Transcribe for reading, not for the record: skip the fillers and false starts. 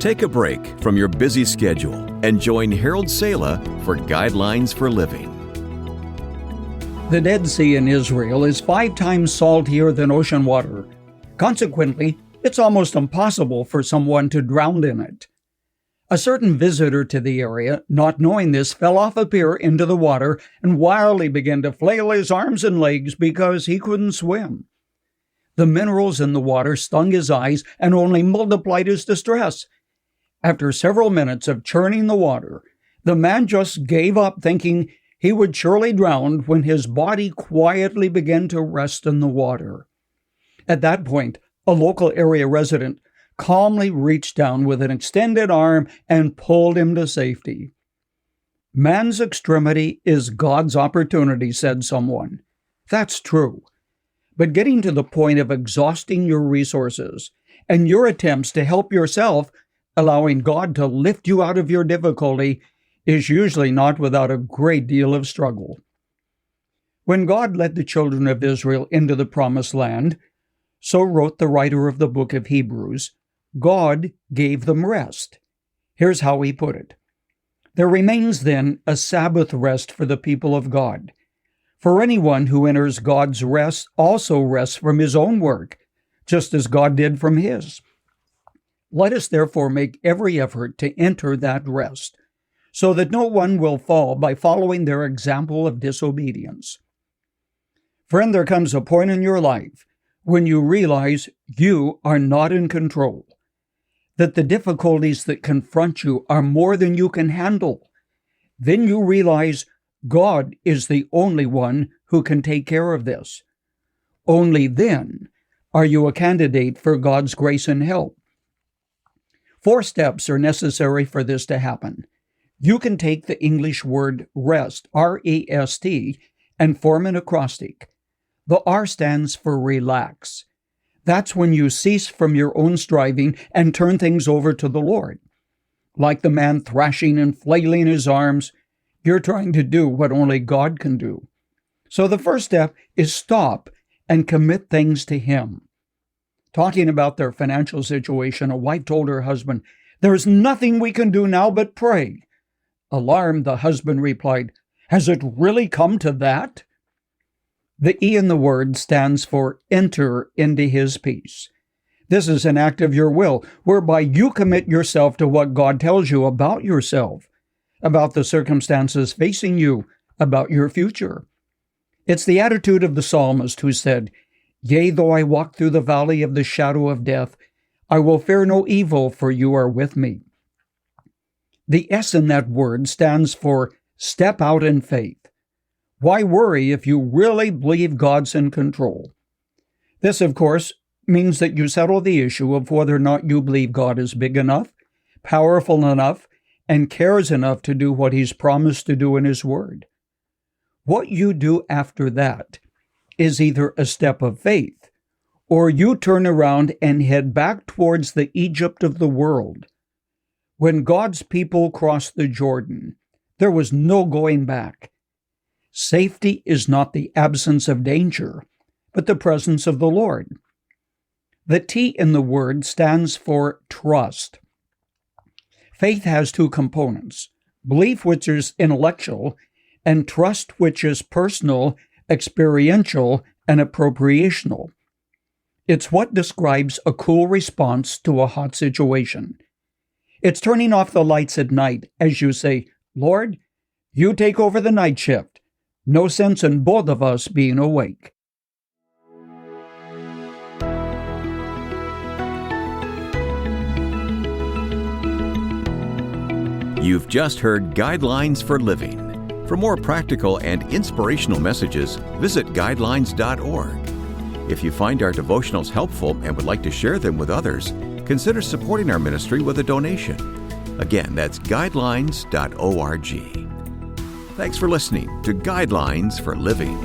Take a break from your busy schedule and join Harold Sala for Guidelines for Living. The Dead Sea in Israel is 5 times saltier than ocean water. Consequently, it's almost impossible for someone to drown in it. A certain visitor to the area, not knowing this, fell off a pier into the water and wildly began to flail his arms and legs because he couldn't swim. The minerals in the water stung his eyes and only multiplied his distress. After several minutes of churning the water, the man just gave up, thinking he would surely drown, when his body quietly began to rest in the water. At that point, a local area resident calmly reached down with an extended arm and pulled him to safety. Man's extremity is God's opportunity, said someone. That's true. But getting to the point of exhausting your resources and your attempts to help yourself, allowing God to lift you out of your difficulty, is usually not without a great deal of struggle. When God led the children of Israel into the Promised Land, so wrote the writer of the book of Hebrews, God gave them rest. Here's how he put it. There remains then a Sabbath rest for the people of God. For anyone who enters God's rest also rests from his own work, just as God did from his. Let us therefore make every effort to enter that rest, so that no one will fall by following their example of disobedience. Friend, there comes a point in your life when you realize you are not in control, that the difficulties that confront you are more than you can handle. Then you realize God is the only one who can take care of this. Only then are you a candidate for God's grace and help. 4 steps are necessary for this to happen. You can take the English word rest, R-E-S-T, and form an acrostic. The R stands for relax. That's when you cease from your own striving and turn things over to the Lord. Like the man thrashing and flailing his arms, you're trying to do what only God can do. So the first step is stop and commit things to Him. Talking about their financial situation, a wife told her husband, "There's nothing we can do now but pray." Alarmed, the husband replied, "Has it really come to that?" The E in the word stands for enter into His peace. This is an act of your will, whereby you commit yourself to what God tells you about yourself, about the circumstances facing you, about your future. It's the attitude of the psalmist who said, "Yea, though I walk through the valley of the shadow of death, I will fear no evil, for you are with me." The S in that word stands for step out in faith. Why worry if you really believe God's in control? This, of course, means that you settle the issue of whether or not you believe God is big enough, powerful enough, and cares enough to do what He's promised to do in His Word. What you do after that is either a step of faith, or you turn around and head back towards the Egypt of the world. When God's people crossed the Jordan, there was no going back. Safety is not the absence of danger, but the presence of the Lord. The T in the word stands for trust. Faith has 2 components, belief, which is intellectual, and trust, which is personal, experiential, and appropriational. It's what describes a cool response to a hot situation. It's turning off the lights at night as you say, "Lord, you take over the night shift. No sense in both of us being awake." You've just heard Guidelines for Living. For more practical and inspirational messages, visit guidelines.org. If you find our devotionals helpful and would like to share them with others, consider supporting our ministry with a donation. Again, that's guidelines.org. Thanks for listening to Guidelines for Living.